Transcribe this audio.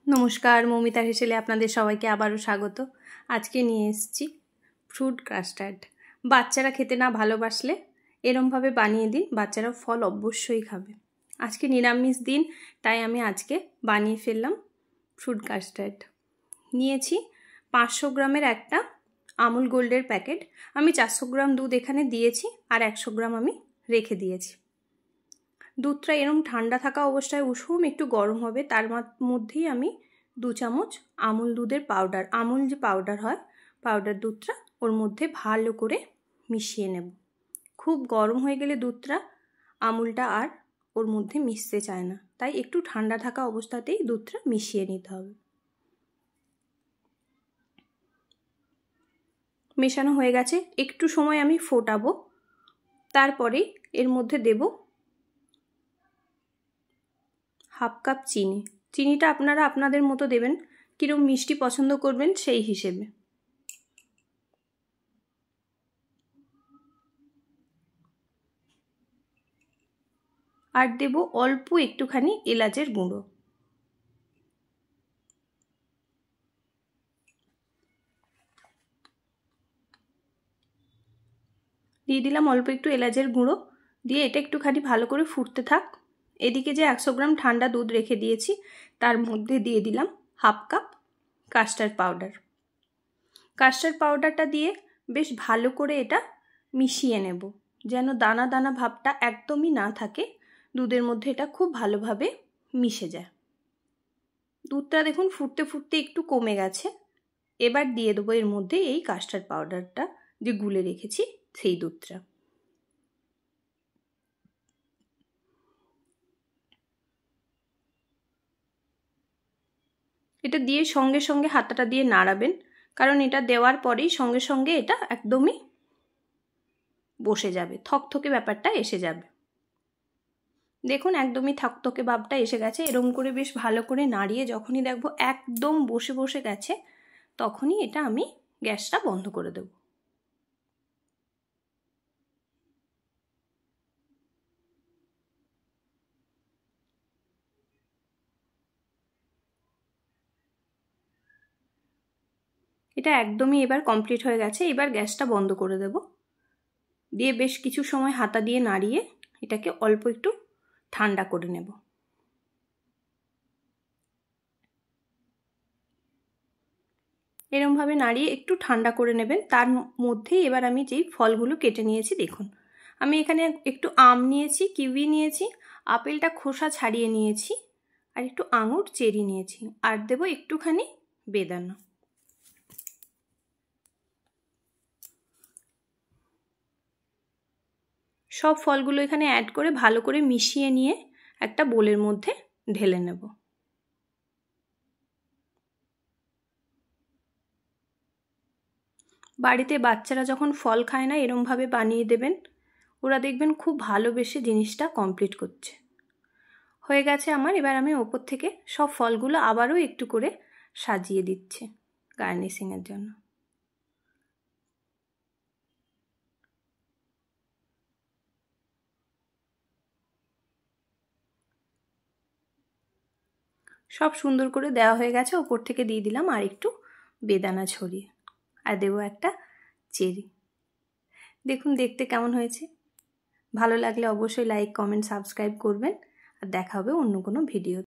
নমস্কার, মৌমিতার হেসেলে আপনাদের সবাইকে আবারও স্বাগত। আজকে নিয়ে এসেছি ফ্রুট কাস্টার্ড। বাচ্চারা খেতে না ভালোবাসলে এরমভাবে বানিয়ে দিন, বাচ্চারা ফল অবশ্যই খাবে। আজকে নিরামিষ দিন, তাই আমি আজকে বানিয়ে ফেললাম ফ্রুট কাস্টার্ড। নিয়েছি 500 গ্রামের একটা আমুল গোল্ডের প্যাকেট। আমি 400 গ্রাম দুধ এখানে দিয়েছি, আর 100 গ্রাম আমি রেখে দিয়েছি। দুধটা এরম ঠান্ডা থাকা অবস্থায় উষুম একটু গরম হবে, তার মধ্যেই আমি 2 চামচ আমুল দুধের পাউডার, আমুল যে পাউডার হয় পাউডার দুধটা ওর মধ্যে ভালো করে মিশিয়ে নেব। খুব গরম হয়ে গেলে দুধটা আমুলটা আর ওর মধ্যে মিশতে চায় না, তাই একটু ঠান্ডা থাকা অবস্থাতেই দুধটা মিশিয়ে নিতে হবে। মেশানো হয়ে গেছে, একটু সময় আমি ফোটাবো, তারপরে এর মধ্যে দেব হাফ কাপ চিনি। চিনিটা আপনারা আপনাদের মতো দেবেন, কিরকম মিষ্টি পছন্দ করবেন সেই হিসেবে। আর দেব অল্প একটুখানি এলাচের গুঁড়ো। দিয়ে দিলাম অল্প একটু এলাচের গুঁড়ো, দিয়ে এটা একটুখানি ভালো করে ফুটতে থাক। এদিকে যে 100 গ্রাম ঠান্ডা দুধ রেখে দিয়েছি তার মধ্যে দিয়ে দিলাম half cup custard powder. Custard পাউডারটা দিয়ে বেশ ভালো করে এটা মিশিয়ে নেব, যেন দানা দানা ভাবটা একদমই না থাকে, দুধের মধ্যে এটা খুব ভালোভাবে মিশে যায়। দুধটা দেখুন ফুটতে ফুটতে একটু কমে গেছে। এবার দিয়ে দেবো এর মধ্যে এই কাস্টার্ড পাউডারটা যে গুলে রেখেছি সেই দুধটা। এটা দিয়ে সঙ্গে সঙ্গে হাতাটা দিয়ে নাড়াবেন, কারণ এটা দেওয়ার পরেই সঙ্গে সঙ্গে এটা একদমই বসে যাবে, থকথকে ব্যাপারটা এসে যাবে। দেখুন একদমই থকথকে ভাবটা এসে গেছে। এরকম করে বেশ ভালো করে নাড়িয়ে যখনই দেখবো একদম বসে বসে গেছে, তখনই এটা আমি গ্যাসটা বন্ধ করে দেব। এটা একদমই এবার কমপ্লিট হয়ে গেছে। এবার গ্যাসটা বন্ধ করে দেব, দিয়ে বেশ কিছু সময় হাতা দিয়ে নাড়িয়ে এটাকে অল্প একটু ঠান্ডা করে নেব। এরমভাবে নাড়িয়ে একটু ঠান্ডা করে নেবেন। তার মধ্যে এবার আমি যেই ফলগুলো কেটে নিয়েছি, দেখুন আমি এখানে একটু আম নিয়েছি, কিউই নিয়েছি, আপেলটা খোসা ছাড়িয়ে নিয়েছি, আর একটু আঙুর চেরি নিয়েছি, আর দেবো একটুখানি বেদানা। সব ফলগুলো এখানে অ্যাড করে ভালো করে মিশিয়ে নিয়ে একটা বোলের মধ্যে ঢেলে নেব। বাড়িতে বাচ্চারা যখন ফল খায় না, এরমভাবে বানিয়ে দেবেন, ওরা দেখবেন খুব ভালোবেসে জিনিসটা কমপ্লিট করছে। হয়ে গেছে আমার। এবার আমি ওপর থেকে সব ফলগুলো আবারও একটু করে সাজিয়ে দিচ্ছি গার্নিশিংয়ের জন্য। সব সুন্দর করে দেওয়া হয়ে গেছে। ওপর থেকে দিয়ে দিলাম আর একটু বেদানা ছড়িয়ে, আর দেবো একটা চেরি। দেখুন দেখতে কেমন হয়েছে। ভালো লাগলে অবশ্যই লাইক, কমেন্ট, সাবস্ক্রাইব করবেন, আর দেখা হবে অন্য কোনো ভিডিও।